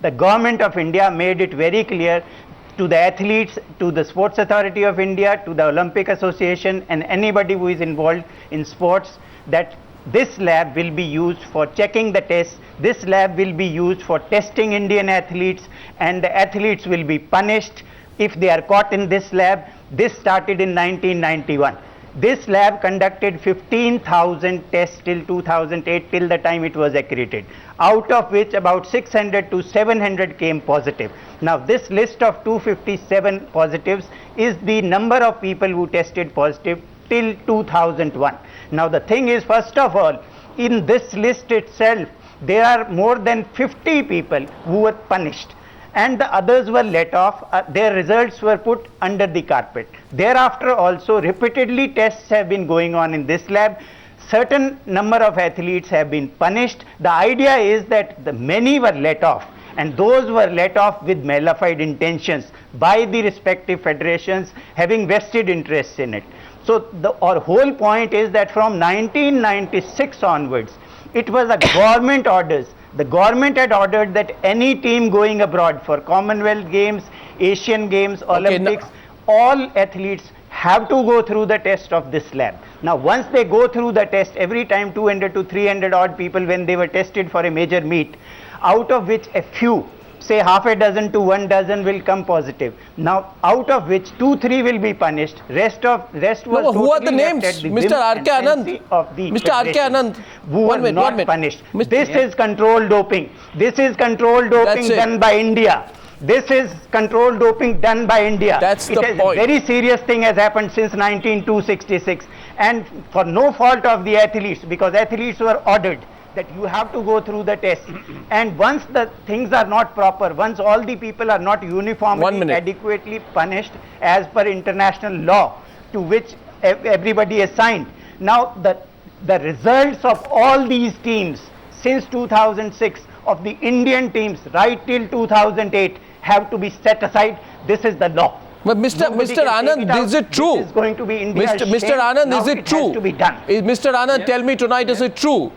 the government of India made it very clear to the athletes, to the Sports Authority of India, to the Olympic Association and anybody who is involved in sports that this lab will be used for checking the tests, this lab will be used for testing Indian athletes, and the athletes will be punished if they are caught in this lab. This started in 1991. This lab conducted 15,000 tests till 2008, till the time it was accredited, out of which about 600 to 700 came positive. Now this list of 257 positives is the number of people who tested positive till 2001. Now the thing is, first of all, in this list itself, there are more than 50 people who were punished, and the others were let off. Their results were put under the carpet. Thereafter also repeatedly tests have been going on in this lab. Certain number of athletes have been punished. The idea is that the many were let off, and those were let off with malified intentions by the respective federations having vested interests in it. So our whole point is that from 1996 onwards, it was a government orders. The government had ordered that any team going abroad for Commonwealth Games, Asian Games, Olympics, all athletes have to go through the test of this lab. Now once they go through the test, every time 200 to 300 odd people, when they were tested for a major meet, out of which a few, say half a dozen to 1 dozen, will come positive. Now out of which 2-3 will be punished. Rest was who are the names? Mr. R.K. Anand. Mr. R.K. Anand. Who were not punished. This is controlled doping. This is controlled doping done by India. This is controlled doping done by India. That's the point. A very serious thing has happened since 1966, and for no fault of the athletes, because athletes were ordered that you have to go through the test. And once the things are not proper, once all the people are not uniformly adequately punished as per international law to which everybody is signed, now the results of all these teams since 2006 of the Indian teams right till 2008 have to be set aside. This is the law. But Mr. Anand, is it true? This is going to be India's Mr. Anand, now is it true? Has to be done. Mr. Anand, tell me tonight, is it true?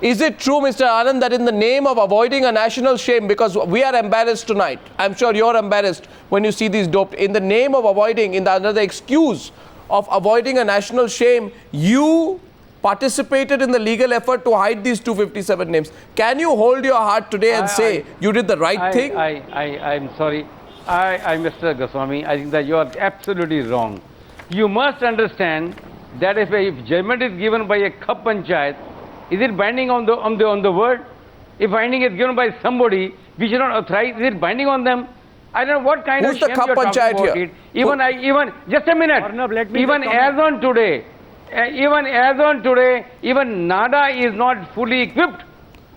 Is it true, Mr. Anand, that in the name of avoiding a national shame, because we are embarrassed tonight, I'm sure you're embarrassed when you see these doped, in the name of avoiding, under the excuse of avoiding a national shame, you participated in the legal effort to hide these 257 names. Can you hold your heart today and say you did the right thing? I'm sorry. Mr. Goswami, I think that you are absolutely wrong. You must understand that if judgment is given by a Khap Panchayat, is it binding on the word? If binding is given by somebody, we should not authorize. Is it binding on them? I don't know what kind of shame you are talking about it. Even just a minute. Arnab, even as on today, even NADA is not fully equipped.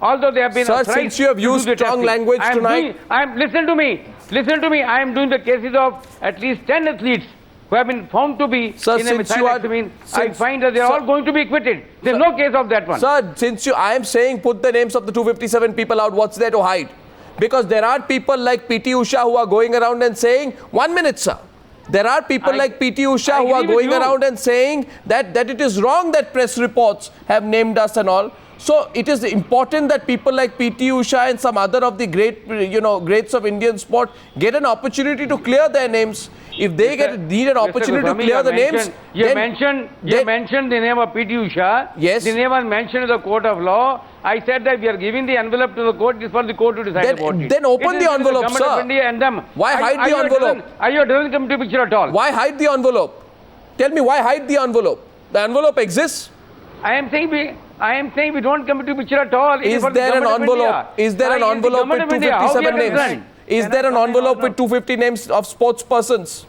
Although they have been authorized. Sir, since you have used strong language tonight, listen to me. I am doing the cases of at least 10 athletes who have been found to be in a methamphetamine. I find that they are all going to be acquitted. There is no case of that one. Sir, I am saying put the names of the 257 people out, what's there to hide? Because there are people like P.T. Usha who are going around and saying, 1 minute, sir. There are people like P.T. Usha who are going around and saying that it is wrong that press reports have named us and all. So it is important that people like P.T. Usha and some other of the greats of Indian sport get an opportunity to clear their names. If they need an opportunity to clear the names, you mentioned the name of P.T. Usha. Yes. The name was mentioned in the court of law. I said that we are giving the envelope to the court. It is for the court to decide about it. Then open the envelope, sir. Of India and them. Why hide the envelope? Doesn't come to picture at all. Why hide the envelope? Tell me, why hide the envelope? The envelope exists. I am saying we don't come to picture at all. Is there an envelope? Is there an envelope with 257 names? Is there an envelope with 250 names of sports persons?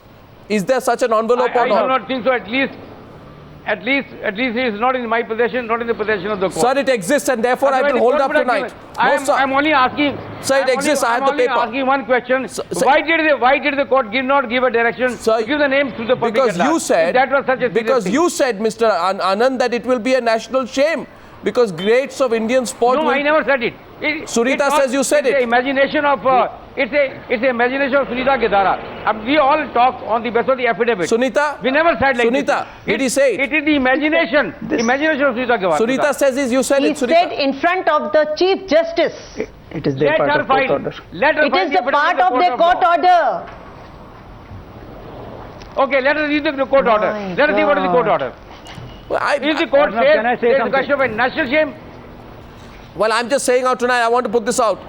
Is there such an envelope or not? I do not think so. At least it is not in my possession, not in the possession of the court. Sir, it exists, and therefore I will hold up tonight. I'm only asking. Sir, it exists. I have the paper. I'm only asking one question. Why did the court not give a direction to give the names to the public? Because you said that was such a you said, Mr. Anand, that it will be a national shame because greats of Indian sport. No, I never said it. Sunita says you said it. It's the imagination of it's the imagination of Sunita Gedara. We all talk on the basis of the affidavit. Sunita, we never said like Sunita, did he say it? It is the imagination of Sunita Gedara. Sunita says you said it. He said in front of the Chief Justice. It is their Let part her of court file. order. Let her It file is the the part petition of in the court law. order. Okay, let us read the court order. My Let us see what is the court God. order. Well, If the court Arnab, says can I say there is a something? question of national shame, well, I'm just saying out tonight, I want to put this out.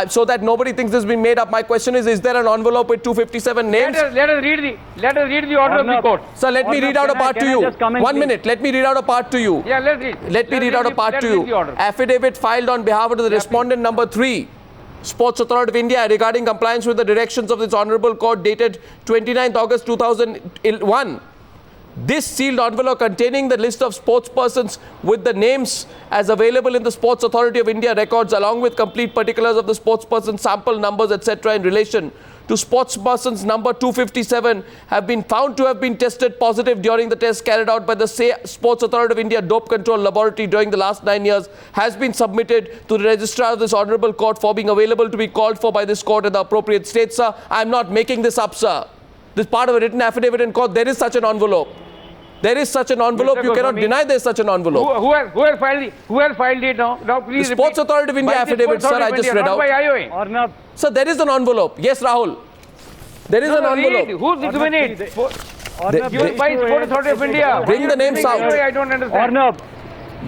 So that nobody thinks this has been made up. My question is there an envelope with 257 names? let us read the order of the Arnab, court. Sir, let me Arnab, read out a can I- part to can I you. just come in, 1 please? minute. Let me read out a part to you. Yeah, let's read. Let me read out a part let's to read you. the order. Affidavit filed on behalf of the respondent number 3, Sports Authority of India, regarding compliance with the directions of this Honorable Court dated 29th August 2001. This sealed envelope containing the list of sports persons with the names as available in the Sports Authority of India records, along with complete particulars of the sports person, sample numbers, etc. in relation to sports persons number 257 have been found to have been tested positive during the tests carried out by the Sports Authority of India Dope Control Laboratory during the last 9 years, has been submitted to the registrar of this Honorable Court for being available to be called for by this court at the appropriate state, sir. I am not making this up, sir. This part of a written affidavit in court. There is such an envelope. There is such an envelope. Mr. You cannot Goswami, deny there is such an envelope. Who has filed it now? Now please The Sports repeat. Authority of India By the affidavit, Sports sir, Authority I of just India, read not out. by IOA. Arnab, Sir, there is an envelope. Yes, Rahul. There is an envelope. Read. Who's given it? Arnab, Given by the issue Sports is- Authority of India. Bring the names out. I don't understand. Arnab,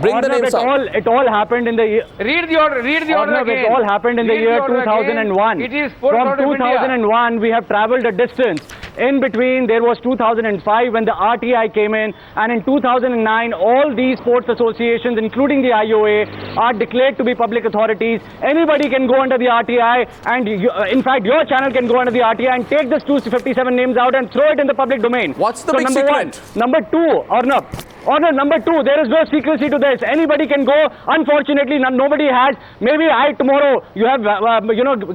Bring the Arnab, names out. it all happened in the year. Read the order. Read the order Arnab, again. it all happened in the Read year order again. 2001. It is Sports From Authority of India. 2001, we have traveled a distance. In between, there was 2005 when the RTI came in, and in 2009, all these sports associations, including the IOA, are declared to be public authorities. Anybody can go under the RTI, and in fact, your channel can go under the RTI and take this 257 names out and throw it in the public domain. What's the So big number secret? one. Number two, Arnab. Arnab, number two, there is no secrecy to this. Anybody can go. Unfortunately, nobody has. Maybe I tomorrow, you have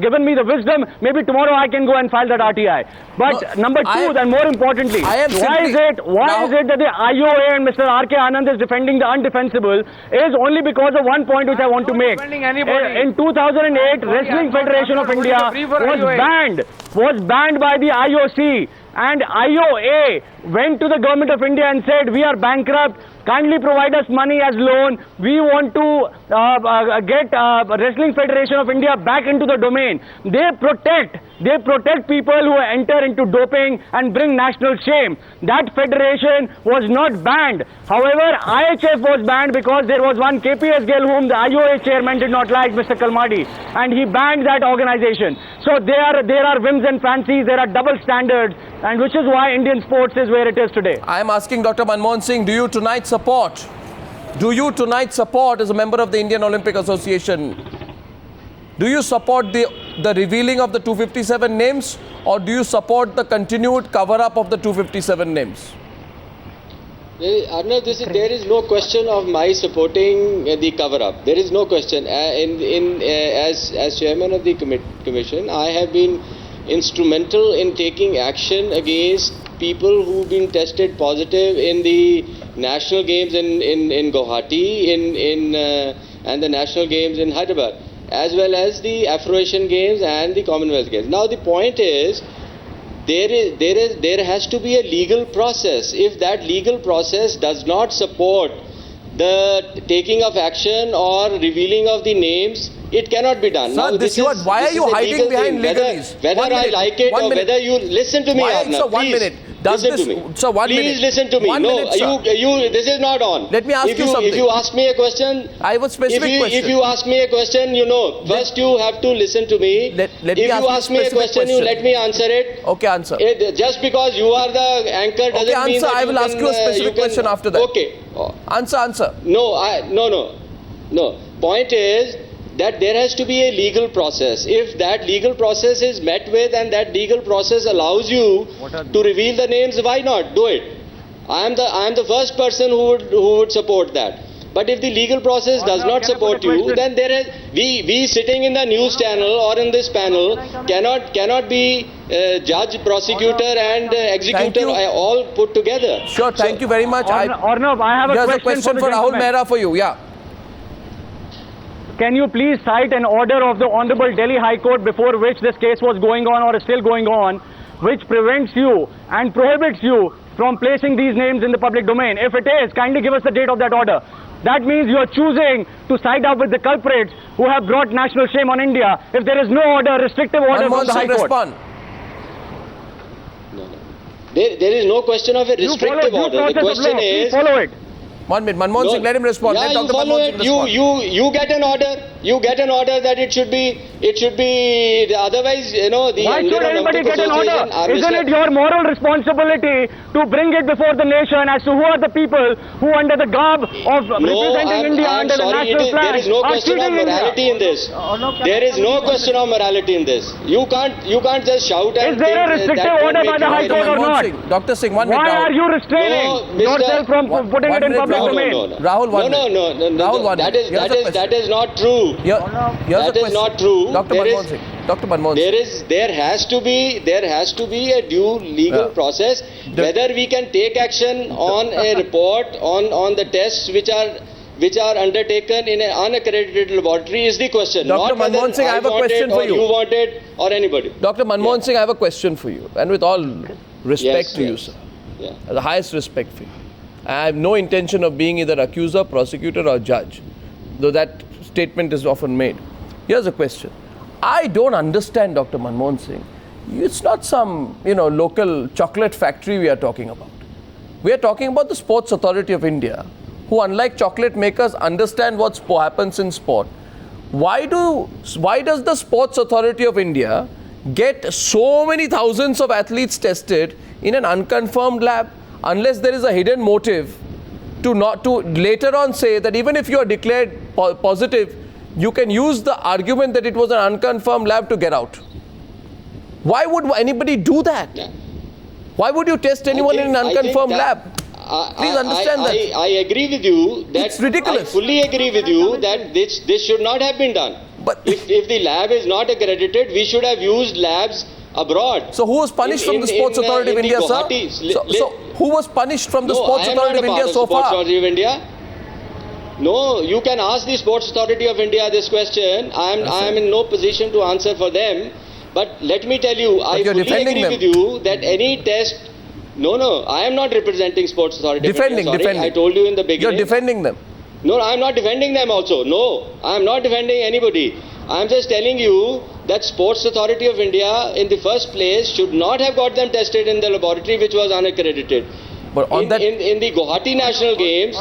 given me the wisdom. Maybe tomorrow I can go and file that RTI. But No, number two, and more importantly, I am why simply- is it that the IOA and Mr. R.K. Anand is defending the undefensible is only because of one point which I want to not make. defending anybody. In 2008, Sorry, Wrestling I'm not- Federation I'm of not India going to brief for IOA. was banned by the IOC, and IOA went to the government of India and said, we are bankrupt, kindly provide us money as loan, we want to get Wrestling Federation of India back into the domain. They protect people who enter into doping and bring national shame. That federation was not banned. However, IHF was banned because there was one KPS Gill whom the IOA chairman did not like, Mr. Kalmadi, and he banned that organization. So there are whims and fancies, there are double standards, and which is why Indian sports is where it is today. I am asking Dr. Manmohan Singh, do you tonight support as a member of the Indian Olympic Association, do you support the revealing of the 257 names, or do you support the continued cover-up of the 257 names? Arnab, there is no question of my supporting the cover-up. There is no question. As chairman of the commission, I have been instrumental in taking action against people who've been tested positive in the national games in Guwahati and the national games in Hyderabad, as well as the Afro-Asian Games and the Commonwealth Games. Now the point is, there has to be a legal process. If that legal process does not support the taking of action or revealing of the names, it cannot be done. Sir, why are you hiding behind legalese? Whether I like it or whether you listen to me, Arnab, sir, 1 please. minute. Does Listen this, to me. sir, 1 minute. Please listen to me. One No, minute, sir. this is not on. Let me ask you something. If you ask me a question, I have a specific question. If you ask me a question, first you have to listen to me. Let if me you ask you a ask me a specific question, you question. let me answer it. Okay, answer. Just because you are the anchor doesn't Okay, mean answer. that I will ask you a specific question after that. Okay. Answer. No. Point is that there has to be a legal process. If that legal process is met with and that legal process allows you to reveal the names, why not? Do it. I am the first person who would support that. But if the legal process does not support you, then we sitting in the news channel or in this panel cannot be judge, prosecutor and executor all put together. Sure, thank you very much. Arnab, I have Here's a question for Rahul gentleman. Mehra for you. Yeah. Can you please cite an order of the Honorable Delhi High Court before which this case was going on or is still going on, which prevents you and prohibits you from placing these names in the public domain? If it is, kindly give us the date of that order. that means you are choosing to side up with the culprits who have brought national shame on India. If there is no order, restrictive order from the High Court. Respond. There is no question of a restrictive order. The question is... follow it. 1 minute. Manmohan Singh, let him respond. Yeah, Let you Dr. follow Manmohan it. Singh respond. You get an order. You get an order that it should be. Otherwise, you know, the Why should Indian anybody Olympic get an order? Association, Isn't it your moral responsibility to bring it before the nation as to who are the people who, under the garb of representing India I'm under the sorry, national flag, there is no are question of cheating morality India? in this. There is no question of morality in this. You can't just shout and Is there a think restrictive that order will by make the you High right. Court or Manmohan not? Singh. Dr. Singh, 1 minute. Why Rahul. are you restraining No, Mr. yourself from putting it in public Rahul. domain? Rahul, 1 minute. No. Rahul, 1 minute. Here's the question. That is not true. Here's That the is question. not true. Dr. There Manmohan is- Singh. Dr. Manmohan Singh. There has to be a due legal Yeah. process. Whether we can take action on a report on the tests which are undertaken in an unaccredited laboratory is the question. Dr. Not whether Manmohan Singh, I have a want question it for or you. you want it or anybody. Dr. Manmohan Singh, I have a question for you. And with all respect Yes, to you, yes. sir. Yeah. The highest respect for you. I have no intention of being either accuser, prosecutor, or judge, though that statement is often made. Here's a question. I don't understand, Dr. Manmohan Singh. It's not some, local chocolate factory we are talking about. We are talking about the Sports Authority of India, who, unlike chocolate makers, understand what happens in sport. Why does the Sports Authority of India get so many thousands of athletes tested in an unconfirmed lab, unless there is a hidden motive to later on say that even if you are declared positive, you can use the argument that it was an unconfirmed lab to get out? Why would anybody do that? Yeah. Why would you test anyone in an unconfirmed lab? Please understand that. I agree with you that It's ridiculous. I fully agree with you that this should not have been done. But if the lab is not accredited, we should have used labs abroad. so who was punished from the Sports Authority of India, sir? So who was punished from the Sports Authority of India so Sports far? Authority of India. No, you can ask the Sports Authority of India this question. I am in no position to answer for them. But let me tell you, I you're fully defending agree them. with you that any test. No, I am not representing Sports Authority of India. Sorry, Defending. I told you in the beginning. You're defending them. No, I am not defending them also. No, I am not defending anybody. I am just telling you that Sports Authority of India in the first place should not have got them tested in the laboratory which was unaccredited. But on in the Guwahati National Games,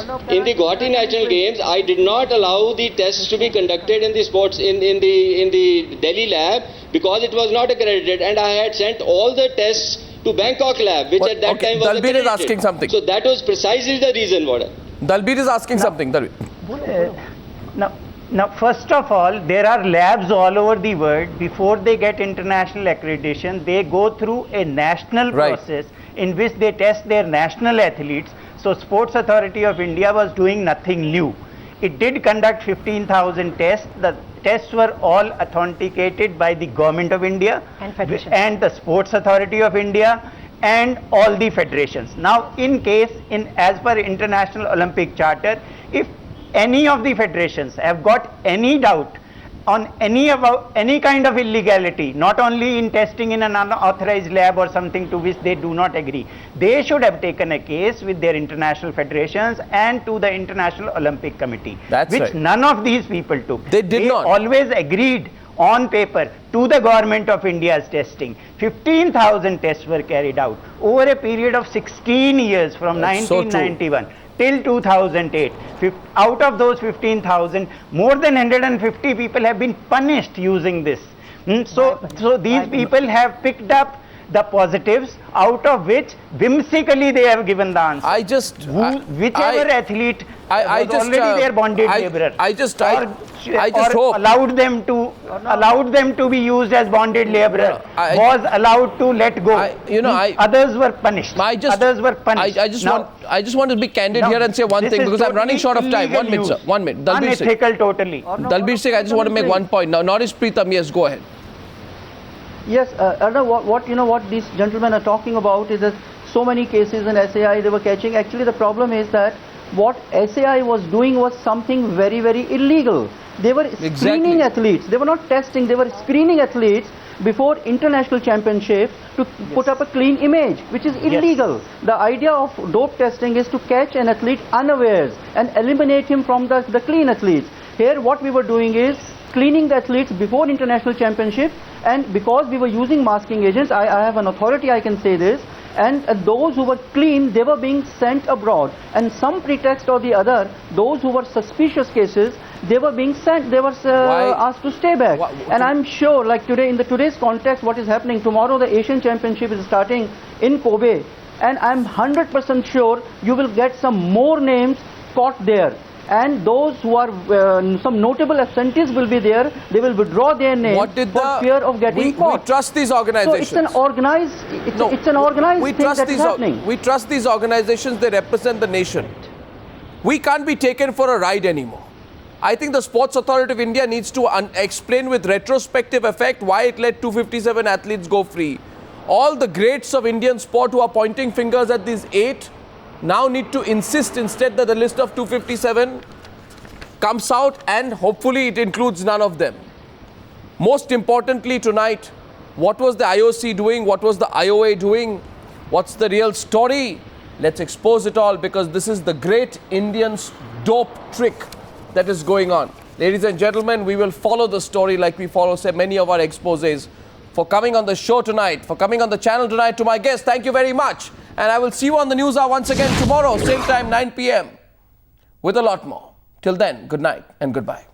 I did not allow the tests to be conducted in the Delhi lab because it was not accredited, and I had sent all the tests to Bangkok lab, which at that time was Dalbir accredited. is asking something. So that was precisely the reason. Dalbir is asking something. Dalbir. Now, first of all, there are labs all over the world. Before they get international accreditation, they go through a national process in which they test their national athletes. So, Sports Authority of India was doing nothing new. It did conduct 15,000 tests. The tests were all authenticated by the Government of India and the Sports Authority of India and all the federations. Now, as per International Olympic Charter, if any of the federations have got any doubt on any kind of illegality, not only in testing in an unauthorized lab or something to which they do not agree, they should have taken a case with their international federations and to the International Olympic Committee, which none of these people took. They did not. Always agreed on paper to the Government of India's testing. 15,000 tests were carried out over a period of 16 years from 1991 till 2008. Out of those 15,000, more than 150 people have been punished using this. So these people have picked up the positives, out of which whimsically they have given the answer. Whichever athlete was already their bonded laborer, I just hope allowed them to be used as bonded laborer, was allowed to let go. Others were punished. I just want to be candid here and say one thing, because I'm running short of time. 1 minute, sir. 1 minute. Dalbir Singh. Unethical totally. Dalbir Singh, I just want to make one point. Now, Norris Pritam, yes, go ahead. Yes, what these gentlemen are talking about is that so many cases in SAI they were catching. Actually, the problem is that what SAI was doing was something very, very illegal. They were screening athletes. They were not testing. They were screening athletes before international championship to put up a clean image, which is illegal. The idea of dope testing is to catch an athlete unawares and eliminate him from the clean athletes. Here what we were doing is cleaning the athletes before international championship, and because we were using masking agents, I have an authority, I can say this, and those who were clean, they were being sent abroad, and some pretext or the other, those who were suspicious cases, they were being sent, they were asked to stay back. And I'm sure, like today, in today's context, what is happening, tomorrow the Asian Championship is starting in Kobe, and I'm 100% sure you will get some more names caught there. And those who are, some notable absentees will be there, they will withdraw their names for fear of getting caught. We trust these organizations. So it's an organized, it's an organized thing that is happening. We trust these organizations, they represent the nation. We can't be taken for a ride anymore. I think the Sports Authority of India needs to explain with retrospective effect why it let 257 athletes go free. All the greats of Indian sport who are pointing fingers at these 8 now need to insist instead that the list of 257 comes out, and hopefully it includes none of them. Most importantly tonight, what was the IOC doing? What was the IOA doing? What's the real story? Let's expose it all, because this is the great Indian dope trick that is going on. Ladies and gentlemen, we will follow the story like we follow many of our exposés. For coming on the show tonight, for coming on the channel tonight, to my guests, thank you very much. And I will see you on the News Hour once again tomorrow, same time, 9 p.m. with a lot more. Till then, good night and goodbye.